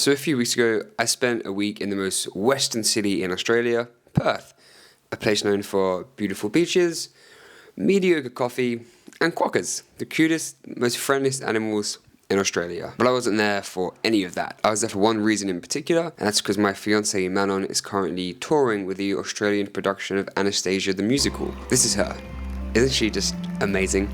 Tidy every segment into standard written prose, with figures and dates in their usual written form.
So a few weeks ago, I spent a week in the most western city in Australia, Perth, a place known for beautiful beaches, mediocre coffee, and quokkas, the cutest, most friendliest animals in Australia. But I wasn't there for any of that. I was there for one reason in particular, and that's because my fiancée Manon is currently touring with the Australian production of Anastasia the Musical. This is her. Isn't she just amazing?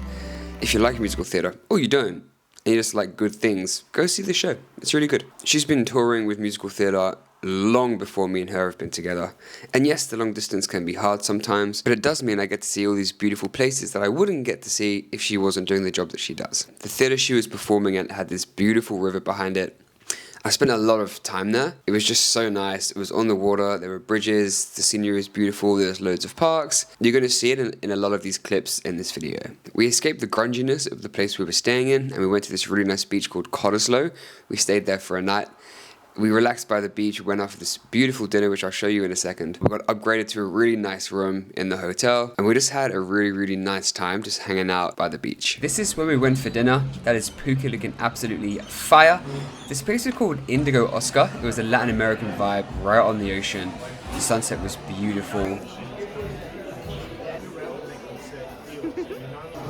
If you like musical theatre, or you don't, and you just like good things, go see the show. It's really good. She's been touring with musical theatre long before me and her have been together. And yes, the long distance can be hard sometimes, but it does mean I get to see all these beautiful places that I wouldn't get to see if she wasn't doing the job that she does. The theatre she was performing at had this beautiful river behind it. I spent a lot of time there. It was just so nice. It was on the water, there were bridges, the scenery was beautiful, there's loads of parks. You're going to see it in a lot of these clips in this video. We escaped the grunginess of the place we were staying in, and we went to this really nice beach called Cottesloe. We stayed there for a night. We relaxed by the beach, went off for this beautiful dinner, which I'll show you in a second. We got upgraded to a really nice room in the hotel, and we just had a really nice time just hanging out by the beach. This is where we went for dinner. That is Puka looking absolutely fire. This place is called Indigo Oscar. It was a Latin American vibe right on the ocean. The sunset was beautiful.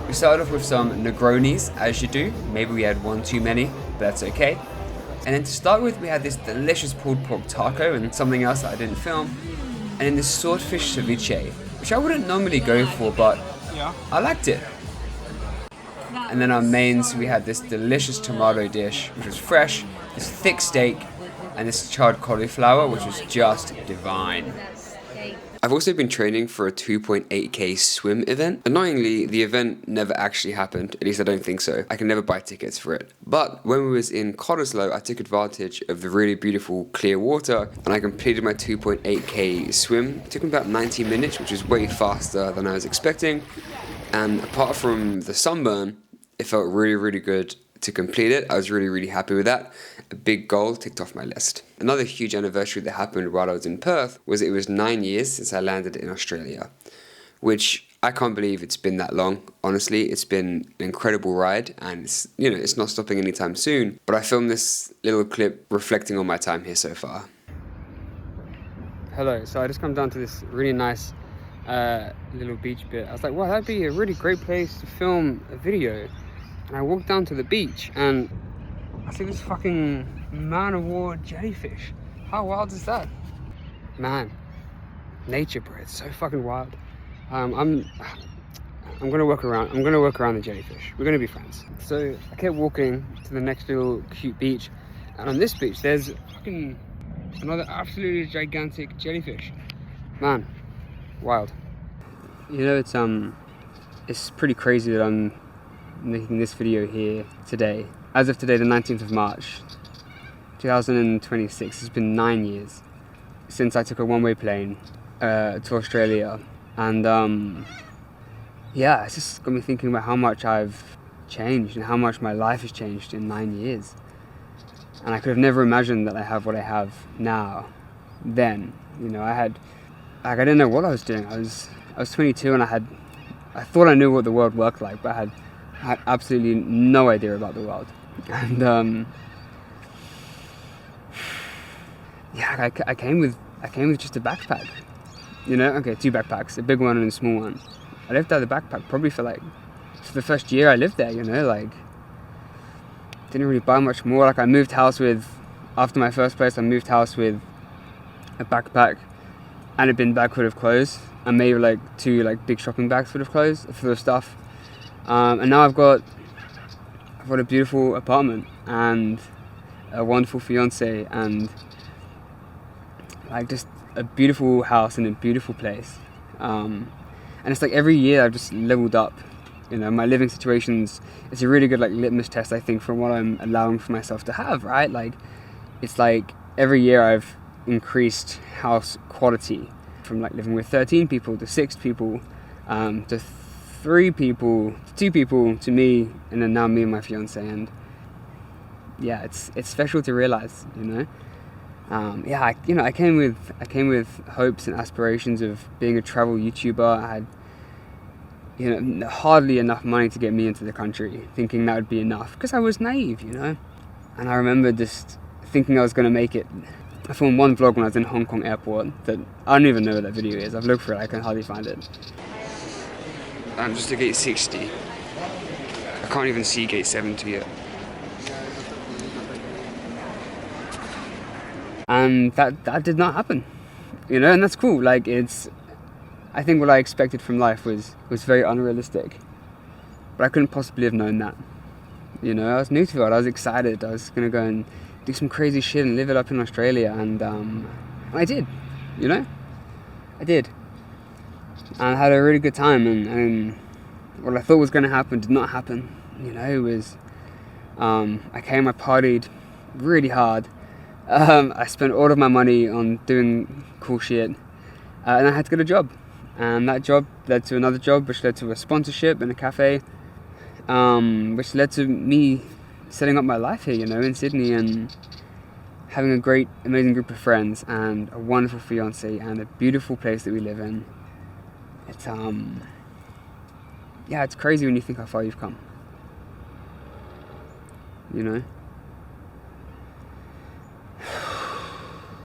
We started off with some Negronis, as you do. Maybe we had one too many, but that's okay. And then to start with, we had this delicious pulled pork taco and something else that I didn't film. And then this swordfish ceviche, which I wouldn't normally go for, but I liked it. And then our mains, we had this delicious tomato dish, which was fresh, this thick steak, and this charred cauliflower, which was just divine. I've also been training for a 2.8k swim event. Annoyingly, the event never actually happened, at least I don't think so. I can never buy tickets for it. But when we was in Cottesloe, I took advantage of the really beautiful clear water, and I completed my 2.8k swim. It took me about 90 minutes, which was way faster than I was expecting. And apart from the sunburn, it felt really good to complete it. I was really happy with that. A big goal ticked off my list. Another huge anniversary that happened while I was in Perth was it was 9 years since I landed in Australia, which I can't believe it's been that long. Honestly, it's been an incredible ride, and it's not stopping anytime soon. But I filmed this little clip reflecting on my time here so far. Hello, so I just come down to this really nice little beach bit. I was like, wow, that'd be a really great place to film a video. And I walked down to the beach and I see this fucking man-of-war jellyfish. How wild is that? Man, nature, bro, it's so fucking wild. I'm gonna work around the jellyfish. We're gonna be friends. So I kept walking to the next little cute beach, and on this beach there's fucking another absolutely gigantic jellyfish. Man, wild. You know, it's pretty crazy that I'm making this video here today. As of today, the 19th of March 2026, it's been 9 years since I took a one-way plane to Australia, and yeah, it's just got me thinking about how much I've changed and how much my life has changed in 9 years. And I could have never imagined that I have what I have now. Then, I didn't know what I was doing. I was 22 and I thought I knew what the world worked like, but I had absolutely no idea about the world. And yeah, I came with just a backpack, okay, 2 backpacks, a big one and a small one. I lived out of the backpack probably for the first year I lived there, didn't really buy much more. I moved house after my first place, I moved house with a backpack and a bin bag full of clothes, and maybe 2 big shopping bags full of clothes, full of stuff. And now I've got a beautiful apartment and a wonderful fiance and just a beautiful house in a beautiful place. And it's every year I've just leveled up. My living situations, it's a really good litmus test, I think, for what I'm allowing for myself to have, right? It's every year I've increased house quality from living with 13 people to 6 people to 3 people, 2 people to me, and then now me and my fiance. And yeah, it's special to realize, I came with hopes and aspirations of being a travel YouTuber. I had hardly enough money to get me into the country, thinking that would be enough, because I was naive, And I remember just thinking I was going to make it. I filmed one vlog when I was in Hong Kong airport that I don't even know what that video is. I've looked for it, I can hardly find it. I'm just at gate 60. I can't even see gate 70 yet. And that did not happen, you know, and that's cool. Like, I think what I expected from life was very unrealistic, but I couldn't possibly have known that, you know. I was new to it, I was excited, I was gonna go and do some crazy shit and live it up in Australia, and I did, you know, I did, and I had a really good time, and what I thought was gonna happen did not happen, you know. It was, I partied really hard. I spent all of my money on doing cool shit, and I had to get a job, and that job led to another job, which led to a sponsorship in a cafe, which led to me setting up my life here, you know, in Sydney, and having a great, amazing group of friends, and a wonderful fiance, and a beautiful place that we live in. It's yeah, it's crazy when you think how far you've come, you know.